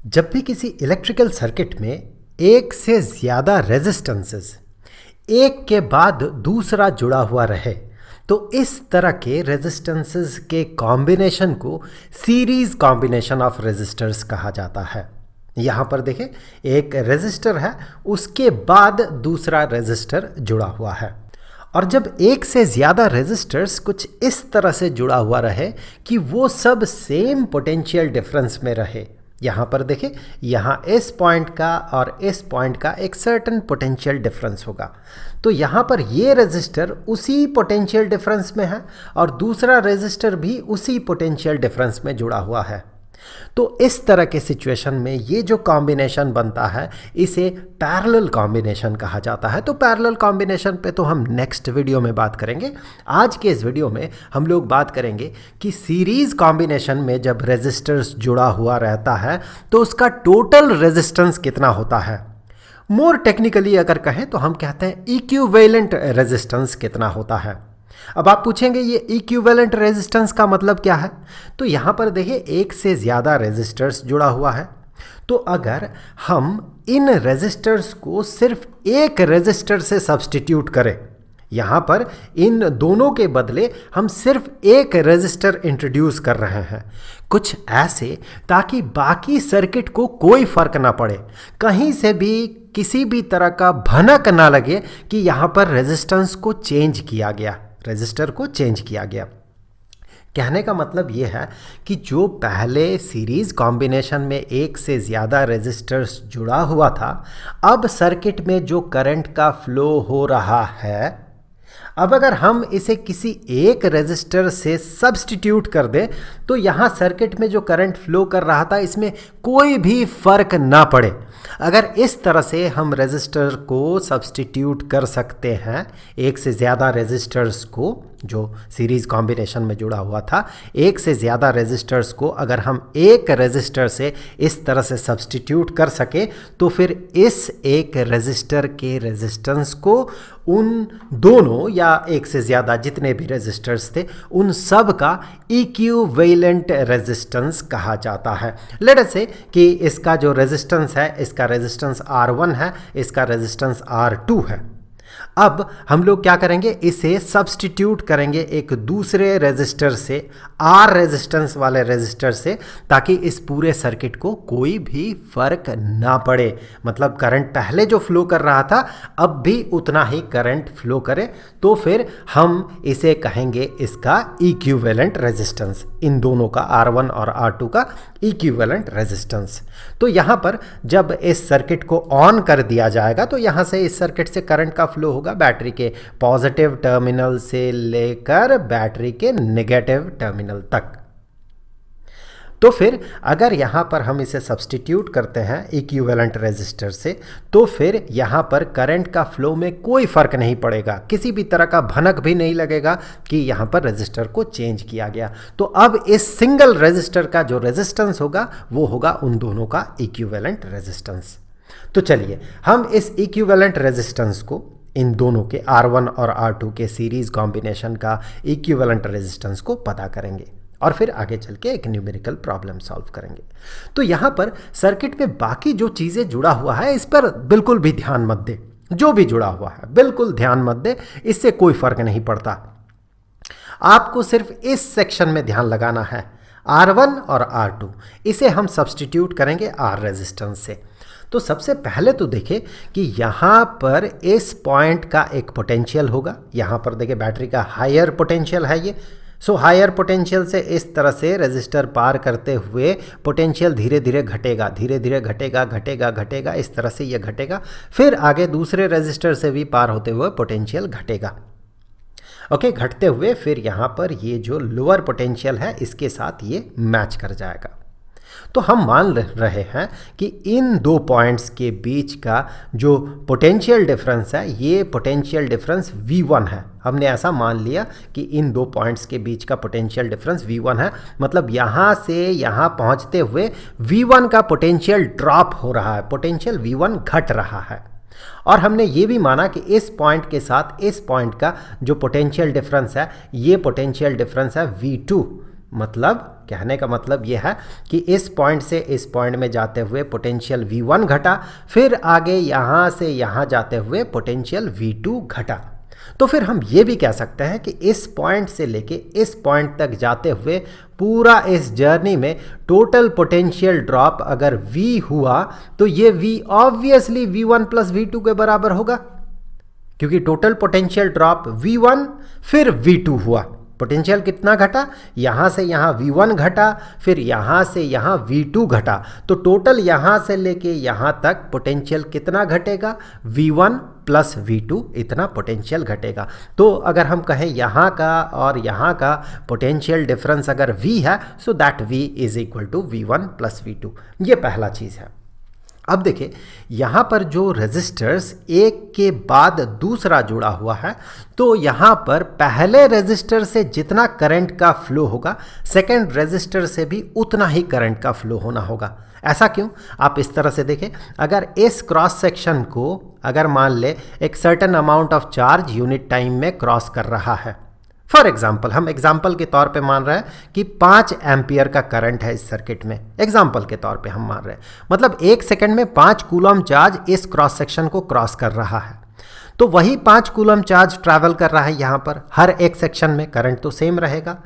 जब भी किसी इलेक्ट्रिकल सर्किट में एक से ज़्यादा रेजिस्टेंसेस एक के बाद दूसरा जुड़ा हुआ रहे तो इस तरह के रेजिस्टेंसेस के कॉम्बिनेशन को सीरीज कॉम्बिनेशन ऑफ रेजिस्टर्स कहा जाता है। यहाँ पर देखें, एक रेजिस्टर है, उसके बाद दूसरा रेजिस्टर जुड़ा हुआ है। और जब एक से ज़्यादा रेजिस्टर्स कुछ इस तरह से जुड़ा हुआ रहे कि वो सब सेम पोटेंशियल डिफरेंस में रहे, यहाँ पर देखें, यहाँ इस पॉइंट का और इस पॉइंट का एक सर्टेन पोटेंशियल डिफरेंस होगा, तो यहाँ पर ये रेजिस्टर उसी पोटेंशियल डिफरेंस में है और दूसरा रेजिस्टर भी उसी पोटेंशियल डिफरेंस में जुड़ा हुआ है। तो इस तरह के सिचुएशन में ये जो कॉम्बिनेशन बनता है इसे पैरेलल कॉम्बिनेशन कहा जाता है। तो पैरेलल कॉम्बिनेशन पे तो हम नेक्स्ट वीडियो में बात करेंगे। आज के इस वीडियो में हम लोग बात करेंगे कि सीरीज कॉम्बिनेशन में जब रेजिस्टर्स जुड़ा हुआ रहता है तो उसका टोटल रेजिस्टेंस कितना होता है। मोर टेक्निकली अगर कहें तो हम कहते हैं इक्विवेलेंट रेजिस्टेंस कितना होता है। अब आप पूछेंगे ये इक्विवेलेंट रेजिस्टेंस का मतलब क्या है। तो यहाँ पर देखिए, एक से ज़्यादा रेजिस्टर्स जुड़ा हुआ है, तो अगर हम इन रेजिस्टर्स को सिर्फ एक रेजिस्टर से सब्स्टिट्यूट करें, यहाँ पर इन दोनों के बदले हम सिर्फ एक रेजिस्टर इंट्रोड्यूस कर रहे हैं, कुछ ऐसे ताकि बाकी सर्किट को कोई फर्क ना पड़े, कहीं से भी किसी भी तरह का भनक ना लगे कि यहाँ पर रेजिस्टेंस को चेंज किया गया, रेजिस्टर को चेंज किया गया। कहने का मतलब ये है कि जो पहले सीरीज कॉम्बिनेशन में एक से ज़्यादा रेजिस्टर्स जुड़ा हुआ था, अब सर्किट में जो करंट का फ्लो हो रहा है, अब अगर हम इसे किसी एक रेजिस्टर से सब्स्टिट्यूट कर दें तो यहाँ सर्किट में जो करंट फ्लो कर रहा था इसमें कोई भी फर्क ना पड़े। अगर इस तरह से हम रेजिस्टर को सब्स्टिट्यूट कर सकते हैं, एक से ज़्यादा रेजिस्टर्स को जो सीरीज कॉम्बिनेशन में जुड़ा हुआ था, एक से ज़्यादा रेजिस्टर्स को अगर हम एक रेजिस्टर से इस तरह से सब्स्टिट्यूट कर सके तो फिर इस एक रेजिस्टर के रेजिस्टेंस को उन दोनों या एक से ज़्यादा जितने भी रेजिस्टर्स थे उन सब का इक्विवेलेंट रेजिस्टेंस कहा जाता है। लेट अस से कि इसका जो रेजिस्टेंस है, इसका रेजिस्टेंस R1 है, इसका रेजिस्टेंस R2 है। अब हम लोग क्या करेंगे, इसे सब्स्टिट्यूट करेंगे एक दूसरे रेजिस्टर से, R रेजिस्टेंस वाले रेजिस्टर से, ताकि इस पूरे सर्किट को कोई भी फर्क ना पड़े। मतलब करंट पहले जो फ्लो कर रहा था अब भी उतना ही करंट फ्लो करे, तो फिर हम इसे कहेंगे इसका इक्विवेलेंट रेजिस्टेंस, इन दोनों का R1 और R2 का इक्विवेलेंट रेजिस्टेंस। तो यहाँ पर जब इस सर्किट को ऑन कर दिया जाएगा तो यहाँ से इस सर्किट से करंट का फ्लो होगा बैटरी के पॉजिटिव टर्मिनल से लेकर बैटरी के नेगेटिव टर्मिनल तक। तो फिर अगर यहाँ पर हम इसे सब्स्टिट्यूट करते हैं इक्विवेलेंट रेजिस्टर से, तो फिर यहाँ पर करंट का फ्लो में कोई फ़र्क नहीं पड़ेगा, किसी भी तरह का भनक भी नहीं लगेगा कि यहाँ पर रेजिस्टर को चेंज किया गया। तो अब इस सिंगल रेजिस्टर का जो रेजिस्टेंस होगा वो होगा उन दोनों का इक्विवेलेंट रेजिस्टेंस। तो चलिए हम इस इक्विवेलेंट रेजिस्टेंस को, इन दोनों के R1 और R2 के सीरीज कॉम्बिनेशन का इक्विवेलेंट रेजिस्टेंस को पता करेंगे और फिर आगे चल के एक न्यूमेरिकल प्रॉब्लम सॉल्व करेंगे। तो यहाँ पर सर्किट में बाकी जो चीज़ें जुड़ा हुआ है इस पर बिल्कुल भी ध्यान मत दे, जो भी जुड़ा हुआ है बिल्कुल ध्यान मत दे, इससे कोई फर्क नहीं पड़ता। आपको सिर्फ इस सेक्शन में ध्यान लगाना है, R1 और R2, इसे हम सब्स्टिट्यूट करेंगे R रेजिस्टेंस से। तो सबसे पहले तो देखें कि यहाँ पर इस पॉइंट का एक पोटेंशियल होगा, यहाँ पर देखें बैटरी का हायर पोटेंशियल है ये। सो हायर पोटेंशियल से इस तरह से रेजिस्टर पार करते हुए पोटेंशियल धीरे धीरे घटेगा, धीरे धीरे घटेगा घटेगा घटेगा, इस तरह से ये घटेगा, फिर आगे दूसरे रेजिस्टर से भी पार होते हुए पोटेंशियल घटेगा। ओके, घटते हुए फिर यहाँ पर ये जो लोअर पोटेंशियल है इसके साथ ये मैच कर जाएगा। तो हम मान रहे हैं कि इन दो पॉइंट्स के बीच का जो पोटेंशियल डिफरेंस है, ये पोटेंशियल डिफरेंस V1 है। हमने ऐसा मान लिया कि इन दो पॉइंट्स के बीच का पोटेंशियल डिफरेंस V1 है, मतलब यहाँ से यहाँ पहुँचते हुए V1 का पोटेंशियल ड्रॉप हो रहा है, पोटेंशियल V1 घट रहा है। और हमने ये भी माना कि इस पॉइंट के साथ इस पॉइंट का जो पोटेंशियल डिफरेंस है, ये पोटेंशियल डिफरेंस है V2, मतलब कहने का मतलब यह है कि इस पॉइंट से इस पॉइंट में जाते हुए पोटेंशियल V1 घटा, फिर आगे यहाँ से यहाँ जाते हुए पोटेंशियल V2 घटा। तो फिर हम ये भी कह सकते हैं कि इस पॉइंट से लेके इस पॉइंट तक जाते हुए पूरा इस जर्नी में टोटल पोटेंशियल ड्रॉप अगर V हुआ तो ये V obviously V1 plus V2 के बराबर होगा, क्योंकि टोटल पोटेंशियल ड्रॉप V1 फिर V2 हुआ। पोटेंशियल कितना घटा, यहाँ से यहाँ V1 घटा, फिर यहाँ से यहाँ V2 घटा, तो टोटल यहाँ से लेके यहाँ तक पोटेंशियल कितना घटेगा, V1 प्लस V2 इतना पोटेंशियल घटेगा। तो अगर हम कहें यहाँ का और यहाँ का पोटेंशियल डिफरेंस अगर V है, so that V is equal to V1 plus V2। ये पहला चीज़ है। अब देखिए यहाँ पर जो रेजिस्टर्स एक के बाद दूसरा जुड़ा हुआ है, तो यहाँ पर पहले रेजिस्टर से जितना करंट का फ्लो होगा सेकेंड रेजिस्टर से भी उतना ही करंट का फ्लो होना होगा। ऐसा क्यों? आप इस तरह से देखें, अगर इस क्रॉस सेक्शन को अगर मान ले एक certain amount of charge unit time में क्रॉस कर रहा है, फॉर एग्जाम्पल हम एग्जाम्पल के तौर पे मान रहे हैं कि 5 एम्पियर का करंट है इस सर्किट में, एग्जाम्पल के तौर पे हम मान रहे हैं, मतलब 1 सेकंड में 5 कूलम चार्ज इस क्रॉस सेक्शन को क्रॉस कर रहा है। तो वही 5 कूलम चार्ज ट्रैवल कर रहा है यहाँ पर, हर एक सेक्शन में करंट तो सेम रहेगा।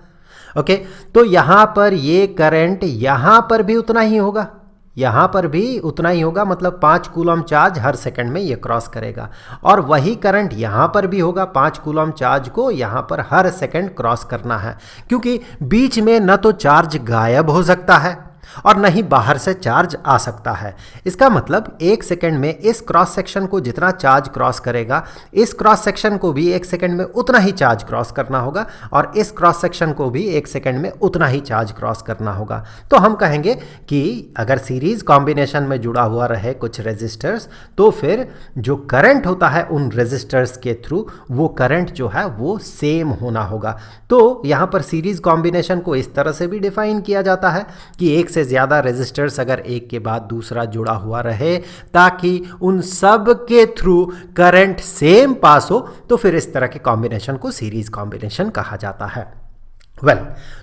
ओके, तो यहाँ पर ये करंट यहाँ पर भी उतना ही होगा, यहाँ पर भी उतना ही होगा, मतलब 5 कूलम चार्ज हर सेकंड में ये क्रॉस करेगा, और वही करंट यहाँ पर भी होगा, 5 कूलम चार्ज को यहाँ पर हर सेकंड क्रॉस करना है, क्योंकि बीच में न तो चार्ज गायब हो सकता है और न ही बाहर से चार्ज आ सकता है। इसका मतलब 1 सेकंड में इस क्रॉस सेक्शन को जितना चार्ज क्रॉस करेगा, इस क्रॉस सेक्शन को भी 1 सेकंड में उतना ही चार्ज क्रॉस करना होगा, और इस क्रॉस सेक्शन को भी 1 सेकंड में उतना ही चार्ज क्रॉस करना होगा। तो हम कहेंगे कि अगर सीरीज कॉम्बिनेशन में जुड़ा हुआ रहे कुछ रेजिस्टर्स, तो फिर जो करंट होता है उन रेजिस्टर्स के थ्रू, वो करंट जो है वो सेम होना होगा। तो यहाँ पर सीरीज कॉम्बिनेशन को इस तरह से भी डिफाइन किया जाता है कि एक से ज़्यादा रेजिस्टर्स अगर एक के बाद दूसरा जुड़ा हुआ रहे, ताकि उन सब के थ्रू करंट सेम पास हो, तो फिर इस तरह के कॉम्बिनेशन को सीरीज कॉम्बिनेशन कहा जाता है। वेल,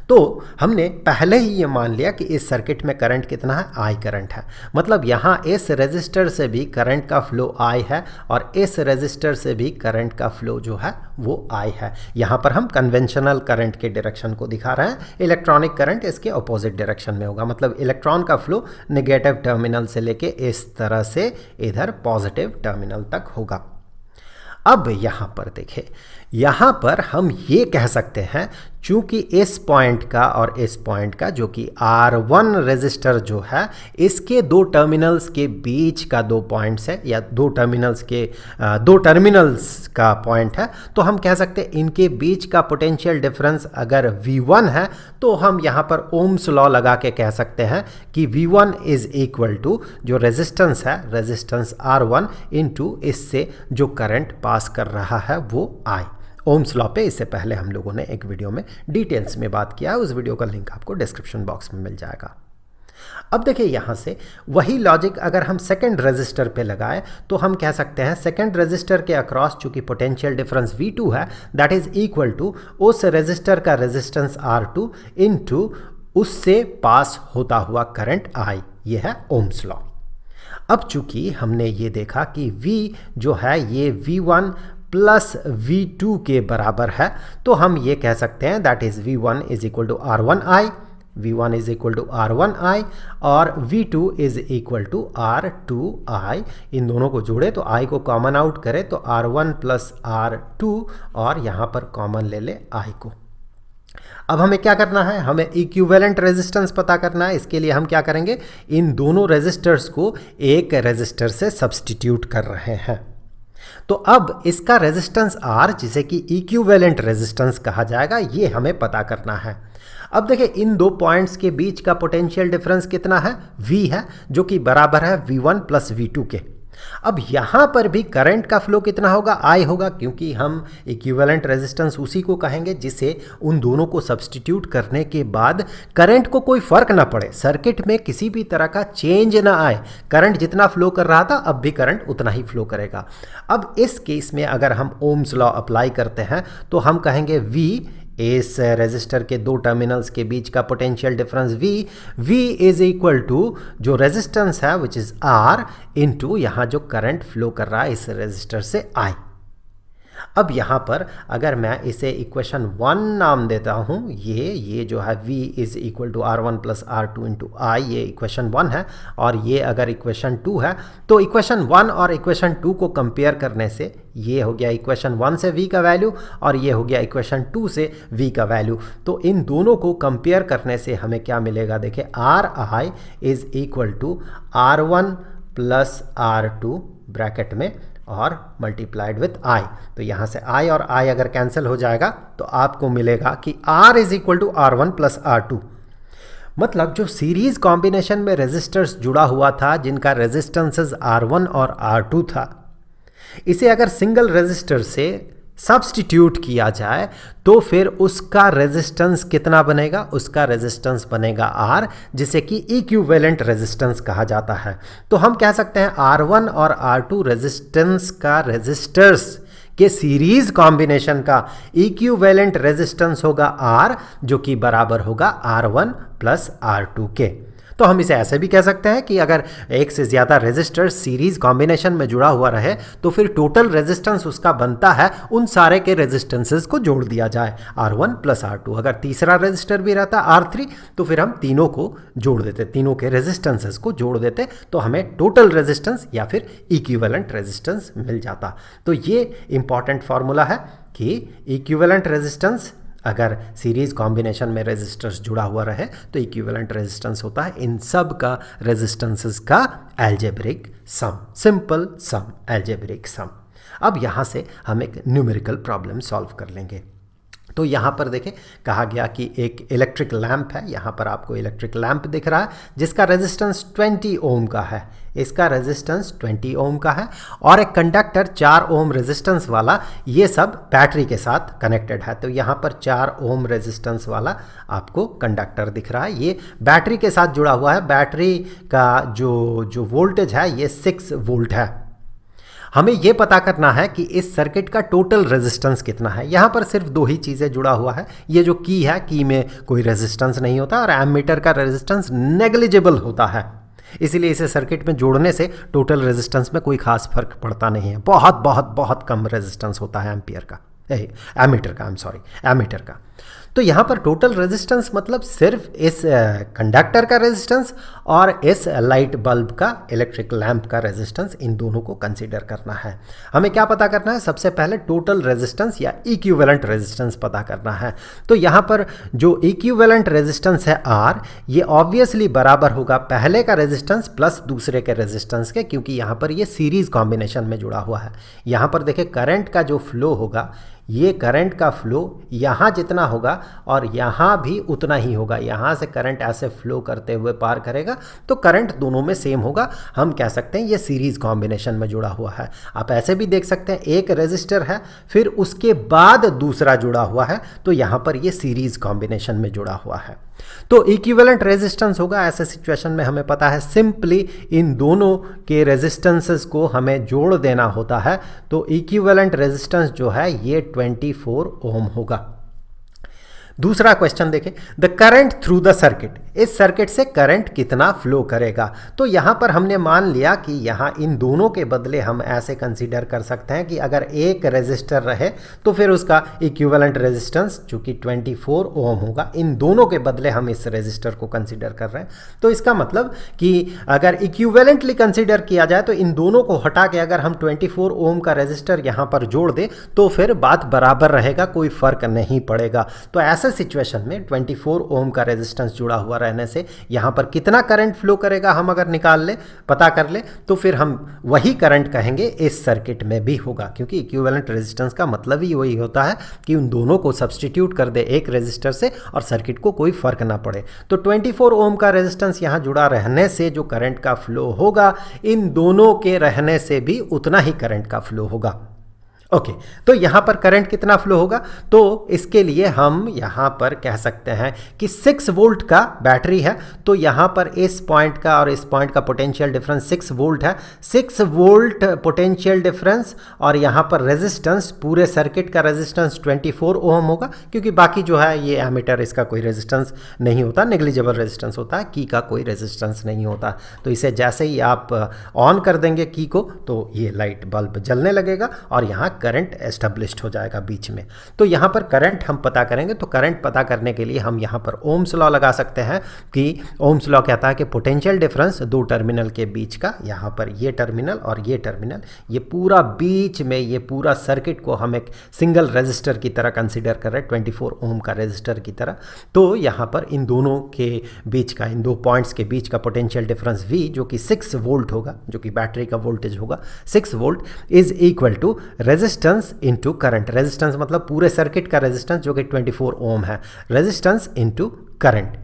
तो हमने पहले ही ये मान लिया कि इस सर्किट में करंट कितना है, I करंट है, मतलब यहाँ इस रेजिस्टर से भी करंट का फ्लो I है और इस रेजिस्टर से भी करंट का फ्लो जो है वो I है। यहाँ पर हम कन्वेंशनल करंट के डायरेक्शन को दिखा रहे हैं, इलेक्ट्रॉनिक करंट इसके अपोजिट डायरेक्शन में होगा, मतलब इलेक्ट्रॉन का फ्लो नेगेटिव टर्मिनल से लेके इस तरह से इधर पॉजिटिव टर्मिनल तक होगा। अब यहाँ पर देखें, यहाँ पर हम ये कह सकते हैं, चूँकि इस पॉइंट का और इस पॉइंट का जो कि R1 रेजिस्टर जो है, इसके दो टर्मिनल्स के बीच का 2 पॉइंट्स है, या दो टर्मिनल्स का पॉइंट है, तो हम कह सकते हैं इनके बीच का पोटेंशियल डिफरेंस अगर V1 है, तो हम यहाँ पर ओम्स लॉ लगा के कह सकते हैं कि V1 इज इक्वल टू जो रेजिस्टेंस है, रेजिस्टेंस R1 इंटू इससे जो करंट पास कर रहा है वो I। ओम्स लॉ पे इससे पहले हम लोगों ने एक वीडियो में डिटेल्स में बात किया है, उस वीडियो का लिंक आपको डिस्क्रिप्शन बॉक्स में मिल जाएगा। अब देखिए यहाँ से वही लॉजिक अगर हम सेकंड रेजिस्टर पे लगाए, तो हम कह सकते हैं सेकंड रेजिस्टर के अक्रॉस चूंकि पोटेंशियल डिफरेंस V2 है, दैट इज इक्वल टू उस रेजिस्टर का रेजिस्टेंस R2 इनटू उससे पास होता हुआ करंट I। ये है ओम्स लॉ। अब चूंकि हमने ये देखा कि V जो है ये V1 प्लस V2 के बराबर है, तो हम ये कह सकते हैं that is V1 is equal to R1I, V1 is equal to R1I और V2 is equal to R2I। इन दोनों को जोड़े तो I को कॉमन आउट करें तो R1 प्लस R2 और यहाँ पर कॉमन ले ले I को। अब हमें क्या करना है, हमें इक्विवेलेंट रेजिस्टेंस पता करना है। इसके लिए हम क्या करेंगे, इन दोनों रेजिस्टर्स को एक रेजिस्टर से सब्स्टिट्यूट कर रहे हैं। तो अब इसका रेजिस्टेंस R, जिसे कि इक्विवेलेंट रेजिस्टेंस कहा जाएगा, ये हमें पता करना है। अब देखिए इन दो पॉइंट्स के बीच का पोटेंशियल डिफरेंस कितना है, V है, जो कि बराबर है V1 प्लस V2 के। अब यहाँ पर भी करंट का फ्लो कितना होगा, I होगा, क्योंकि हम इक्विवेलेंट रेजिस्टेंस उसी को कहेंगे जिसे उन दोनों को सब्स्टिट्यूट करने के बाद करंट को कोई फर्क ना पड़े, सर्किट में किसी भी तरह का चेंज ना आए, करंट जितना फ्लो कर रहा था अब भी करंट उतना ही फ्लो करेगा। अब इस केस में अगर हम ओम्स लॉ अप्लाई करते हैं तो हम कहेंगे V इस रेजिस्टर के दो टर्मिनल्स के बीच का potential difference V is equal to जो रेजिस्टेंस है विच इज R इनटू यहाँ जो करंट फ्लो कर रहा है इस रेजिस्टर से I। अब यहाँ पर अगर मैं इसे इक्वेशन 1 नाम देता हूँ, ये जो है V is equal to R1 plus R2 into I, ये इक्वेशन 1 है, और ये अगर इक्वेशन 2 है, तो इक्वेशन 1 और इक्वेशन 2 को कंपेयर करने से ये हो गया इक्वेशन 1 से V का वैल्यू और ये हो गया इक्वेशन 2 से V का वैल्यू। तो इन दोनों को कंपेयर करने से हमें क्या मिलेगा, देखिए RI is equal to R1 plus R2 bracket में और मल्टीप्लाइड विथ I। तो यहाँ से I और I अगर कैंसिल हो जाएगा तो आपको मिलेगा कि R is equal to R1 plus R2। मतलब जो सीरीज कॉम्बिनेशन में रेजिस्टर्स जुड़ा हुआ था जिनका रेजिस्टेंसेस R1 और R2 था, इसे अगर सिंगल रेजिस्टर से सब्स्टिट्यूट किया जाए तो फिर उसका रेजिस्टेंस कितना बनेगा, उसका रेजिस्टेंस बनेगा R, जिसे कि इक्विवेलेंट रेजिस्टेंस कहा जाता है। तो हम कह सकते हैं R1 और R2 रेजिस्टेंस का रेजिस्टर्स के सीरीज कॉम्बिनेशन का इक्विवेलेंट रेजिस्टेंस होगा R, जो कि बराबर होगा R1 प्लस R2 के। तो हम इसे ऐसे भी कह सकते हैं कि अगर एक से ज़्यादा रेजिस्टर सीरीज कॉम्बिनेशन में जुड़ा हुआ रहे तो फिर टोटल रेजिस्टेंस उसका बनता है उन सारे के रेजिस्टेंसेस को जोड़ दिया जाए R1 प्लस R2। अगर तीसरा रेजिस्टर भी रहता R3 तो फिर हम तीनों को जोड़ देते, तीनों के रेजिस्टेंसेस को जोड़ देते, तो हमें टोटल रेजिस्टेंस या फिर इक्विवेलेंट रेजिस्टेंस मिल जाता। तो ये इंपॉर्टेंट फार्मूला है कि इक्विवेलेंट रेजिस्टेंस अगर सीरीज कॉम्बिनेशन में रेजिस्टेंस जुड़ा हुआ रहे तो इक्विवेलेंट रेजिस्टेंस होता है इन सब का रेजिस्टेंसेस का अलजेब्रिक सम, सिंपल सम, अलजेब्रिक सम। अब यहाँ से हम एक न्यूमेरिकल प्रॉब्लम सॉल्व कर लेंगे। तो यहाँ पर देखें कहा गया कि एक इलेक्ट्रिक लैंप है, यहाँ पर आपको इलेक्ट्रिक लैंप दिख रहा है जिसका रेजिस्टेंस 20 ओम का है, इसका रेजिस्टेंस 20 ओम का है, और एक कंडक्टर 4 ओम रेजिस्टेंस वाला, ये सब बैटरी के साथ कनेक्टेड है। तो यहाँ पर 4 ओम रेजिस्टेंस वाला आपको कंडक्टर दिख रहा है, ये बैटरी के साथ जुड़ा हुआ है। बैटरी का जो वोल्टेज है ये 6 वोल्ट है। हमें यह पता करना है कि इस सर्किट का टोटल रेजिस्टेंस कितना है। यहाँ पर सिर्फ दो ही चीज़ें जुड़ा हुआ है, ये जो की है, की में कोई रेजिस्टेंस नहीं होता और एमीटर का रेजिस्टेंस नेग्लिजिबल होता है, इसीलिए इसे सर्किट में जोड़ने से टोटल रेजिस्टेंस में कोई खास फर्क पड़ता नहीं है। बहुत बहुत बहुत कम रेजिस्टेंस होता है एम्पियर का, एमीटर का, एमीटर का। तो यहाँ पर टोटल रेजिस्टेंस मतलब सिर्फ इस कंडक्टर का रेजिस्टेंस और इस लाइट बल्ब का, इलेक्ट्रिक लैंप का रेजिस्टेंस, इन दोनों को कंसीडर करना है। हमें क्या पता करना है, सबसे पहले टोटल रेजिस्टेंस या इक्विवेलेंट रेजिस्टेंस पता करना है। तो यहाँ पर जो इक्विवेलेंट रेजिस्टेंस है R, ये ऑब्वियसली बराबर होगा पहले का रेजिस्टेंस प्लस दूसरे के रेजिस्टेंस के, क्योंकि यहाँ पर ये सीरीज कॉम्बिनेशन में जुड़ा हुआ है। यहाँ पर देखिए करंट का जो फ्लो होगा, ये करंट का फ्लो यहाँ जितना होगा और यहाँ भी उतना ही होगा। यहाँ से करंट ऐसे फ्लो करते हुए पार करेगा तो करंट दोनों में सेम होगा। हम कह सकते हैं ये सीरीज कॉम्बिनेशन में जुड़ा हुआ है। आप ऐसे भी देख सकते हैं एक रेजिस्टर है फिर उसके बाद दूसरा जुड़ा हुआ है, तो यहाँ पर ये सीरीज कॉम्बिनेशन में जुड़ा हुआ है। तो इक्विवेलेंट रेजिस्टेंस होगा ऐसे सिचुएशन में, हमें पता है सिंपली इन दोनों के रेजिस्टेंसेस को हमें जोड़ देना होता है। तो इक्विवेलेंट रेजिस्टेंस जो है ये 24 ओम होगा। दूसरा क्वेश्चन देखें, the current through the circuit, इस सर्किट से करंट कितना फ्लो करेगा। तो यहाँ पर हमने मान लिया कि यहाँ इन दोनों के बदले हम ऐसे कंसीडर कर सकते हैं कि अगर एक रेजिस्टर रहे तो फिर उसका इक्विवेलेंट रेजिस्टेंस जो कि 24 ओम होगा, इन दोनों के बदले हम इस रेजिस्टर को कंसीडर कर रहे हैं। तो इसका मतलब कि अगर इक्विवेलेंटली कंसीडर किया जाए तो इन दोनों को हटा के अगर हम 24 ओम का रेजिस्टर यहाँ पर जोड़ दें तो फिर बात बराबर रहेगा, कोई फर्क नहीं पड़ेगा। तो ऐसे सिचुएशन में 24 ओम का रेजिस्टेंस जुड़ा हुआ रहने से यहाँ पर कितना करंट फ्लो करेगा हम अगर निकाल ले, पता कर ले, तो फिर हम वही करंट कहेंगे इस सर्किट में भी होगा, क्योंकि इक्विवेलेंट रेजिस्टेंस का मतलब ही वही होता है कि उन दोनों को सब्स्टिट्यूट कर दे एक रेजिस्टर से और सर्किट को कोई फर्क ना पड़े। तो 24 ओम का रेजिस्टेंस यहाँ जुड़ा रहने से जो करंट का फ्लो होगा इन दोनों के रहने से भी उतना ही करंट का फ्लो होगा। ओके तो यहाँ पर करंट कितना फ्लो होगा, तो इसके लिए हम यहाँ पर कह सकते हैं कि 6 वोल्ट का बैटरी है, तो यहाँ पर इस पॉइंट का और इस पॉइंट का पोटेंशियल डिफरेंस 6 वोल्ट है। 6 वोल्ट पोटेंशियल डिफरेंस और यहाँ पर रेजिस्टेंस, पूरे सर्किट का रेजिस्टेंस 24 ओम होगा, क्योंकि बाकी जो है ये एमीटर इसका कोई रेजिस्टेंस नहीं होता, नेग्लिजिबल रेजिस्टेंस होता है, की का कोई रेजिस्टेंस नहीं होता। तो इसे जैसे ही आप ऑन कर देंगे की को तो ये लाइट बल्ब जलने लगेगा और यहाँ करंट एस्टेब्लिश्ड हो जाएगा बीच में। तो यहाँ पर करंट हम पता करेंगे, तो करंट पता करने के लिए हम यहाँ पर ओम्स लॉ लगा सकते हैं कि ओम्स लॉ कहता है कि पोटेंशियल डिफरेंस दो टर्मिनल के बीच का, यहाँ पर ये टर्मिनल और ये टर्मिनल, ये पूरा बीच में ये पूरा सर्किट को हम एक सिंगल रेजिस्टर की तरह कंसिडर कर रहे हैं, 24 ओम का रेजिस्टर की तरह। तो यहाँ पर इन दोनों के बीच का, इन दो पॉइंट्स के बीच का पोटेंशियल डिफरेंस V जो कि 6 वोल्ट होगा, जो कि बैटरी का वोल्टेज होगा 6 volt, is equal to resistance into current. Resistance मतलब पूरे सर्किट का रेजिस्टेंस जो कि 24 ओम है, रेजिस्टेंस इनटू करंट।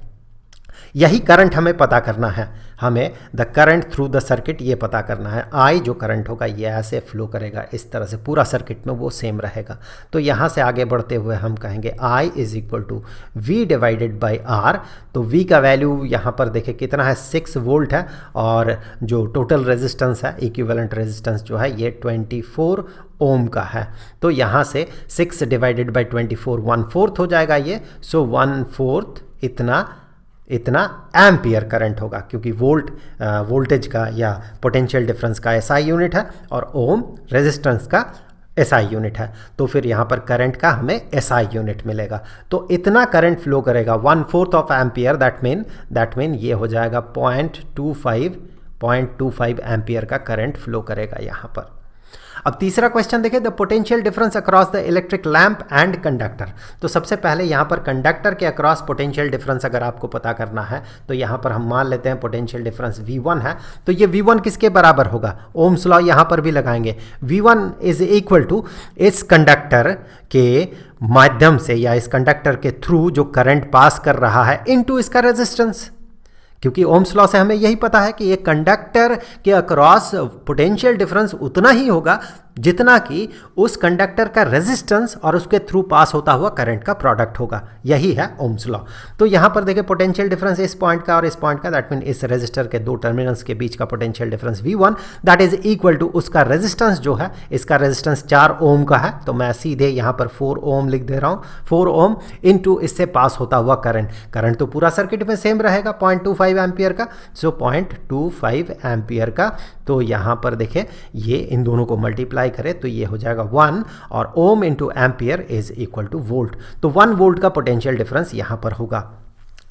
यही करंट हमें पता करना है, हमें the current through the circuit ये पता करना है। आई जो करंट होगा ये ऐसे फ्लो करेगा, इस तरह से पूरा सर्किट में वो सेम रहेगा। तो यहाँ से आगे बढ़ते हुए हम कहेंगे I is equal to V divided by R. तो वी का वैल्यू यहाँ पर देखें कितना है, 6 वोल्ट है, और जो टोटल रेजिस्टेंस है, इक्विवेलेंट रेजिस्टेंस जो है ये 24 ओम का है। तो यहाँ से 6 डिवाइडेड बाई 24 1/4 हो जाएगा ये। सो 1/4 इतना एम्पियर करंट होगा, क्योंकि वोल्टेज का या पोटेंशियल डिफरेंस का एसआई यूनिट है और ओम रेजिस्टेंस का एसआई यूनिट है। तो फिर यहाँ पर करंट का हमें एसआई यूनिट मिलेगा। तो इतना करंट फ्लो करेगा 1/4 ऑफ एम्पियर, दैट मीन ये हो जाएगा 0.25 एम्पियर का करंट फ्लो करेगा यहाँ पर। अब तीसरा क्वेश्चन देखें, the potential difference across the electric lamp and conductor. तो सबसे पहले यहाँ पर कंडक्टर के अक्रॉस पोटेंशियल डिफरेंस अगर आपको पता करना है तो यहाँ पर हम मान लेते हैं पोटेंशियल डिफरेंस V1 है। तो ये V1 किसके बराबर होगा, ओम्स लॉ यहाँ पर भी लगाएंगे। V1 इज इक्वल टू इस कंडक्टर के माध्यम से या इस कंडक्टर के थ्रू जो करंट पास कर रहा है इनटू इसका रेजिस्टेंस, क्योंकि ओम्स लॉ से हमें यही पता है कि एक कंडक्टर के अक्रॉस पोटेंशियल डिफरेंस उतना ही होगा जितना कि उस कंडक्टर का रेजिस्टेंस और उसके थ्रू पास होता हुआ करंट का प्रोडक्ट होगा। यही है ओम्स लॉ। तो यहाँ पर देखिए पोटेंशियल डिफरेंस इस पॉइंट का और इस पॉइंट का, दैट मीन इस रेजिस्टर के दो टर्मिनल्स के बीच का potential difference V1 that is equal to उसका रेजिस्टेंस जो है, इसका रेजिस्टेंस 4 ओम का है, तो मैं सीधे यहाँ पर 4 ओम लिख दे रहा हूँ। 4 ओम इनटू इससे पास होता हुआ करंट तो पूरा सर्किट में सेम रहेगा 0.25 एम्पियर का। सो 0.25 एम्पियर का, तो यहाँ पर देखें ये इन दोनों को मल्टीप्लाई करें तो ये हो जाएगा 1, और ohm into ampere is equal two volt. तो 1 वोल्ट का पोटेंशियल डिफरेंस यहाँ पर होगा।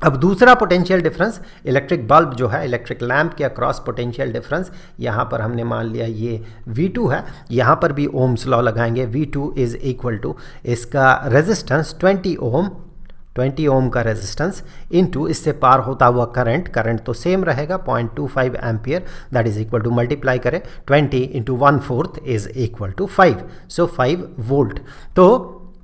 अब दूसरा पोटेंशियल डिफरेंस, इलेक्ट्रिक बल्ब जो है, इलेक्ट्रिक लैंप के अक्रॉस पोटेंशियल डिफरेंस, यहाँ पर हमने मान लिया ये V2 है, यहाँ पर भी ओम्स लॉ लगाएंगे। V2 इज इक्वल टू इसका रेजिस्टेंस 20 ओम का रेजिस्टेंस इनटू इससे पार होता हुआ करंट तो सेम रहेगा 0.25 ampere, that is equal to multiply करें 20 into 1/4 is equal to 5, so 5 volt.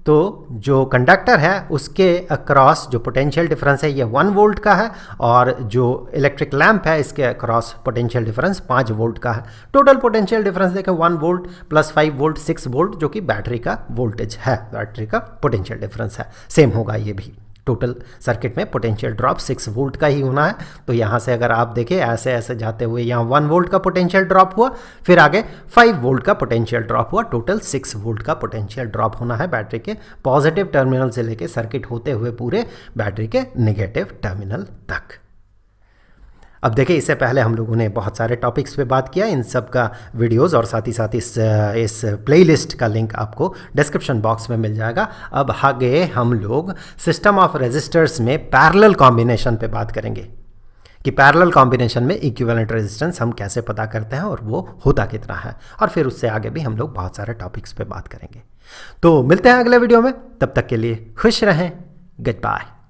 तो जो कंडक्टर है उसके अक्रॉस जो पोटेंशियल डिफरेंस है ये 1 वोल्ट का है, और जो इलेक्ट्रिक लैंप है इसके अक्रॉस पोटेंशियल डिफरेंस 5 वोल्ट का है। टोटल पोटेंशियल डिफरेंस देखें 1 वोल्ट प्लस 5 वोल्ट 6 वोल्ट, जो कि बैटरी का वोल्टेज है, बैटरी का पोटेंशियल डिफरेंस है, सेम होगा ये भी। टोटल सर्किट में पोटेंशियल ड्रॉप 6 वोल्ट का ही होना है। तो यहाँ से अगर आप देखें ऐसे ऐसे जाते हुए यहाँ 1 वोल्ट का पोटेंशियल ड्रॉप हुआ, फिर आगे 5 वोल्ट का पोटेंशियल ड्रॉप हुआ, टोटल 6 वोल्ट का पोटेंशियल ड्रॉप होना है बैटरी के पॉजिटिव टर्मिनल से लेके सर्किट होते हुए पूरे बैटरी के नेगेटिव टर्मिनल तक। अब देखिए इससे पहले हम लोगों ने बहुत सारे टॉपिक्स पे बात किया, इन सब का वीडियोस और साथ ही साथ इस प्लेलिस्ट का लिंक आपको डिस्क्रिप्शन बॉक्स में मिल जाएगा। अब आगे हम लोग सिस्टम ऑफ रेजिस्टर्स में पैरेलल कॉम्बिनेशन पे बात करेंगे कि पैरेलल कॉम्बिनेशन में इक्विवेलेंट रेजिस्टेंस हम कैसे पता करते हैं और वो होता कितना है, और फिर उससे आगे भी हम लोग बहुत सारे टॉपिक्स पे बात करेंगे। तो मिलते हैं अगले वीडियो में, तब तक के लिए खुश रहें, गुड बाय।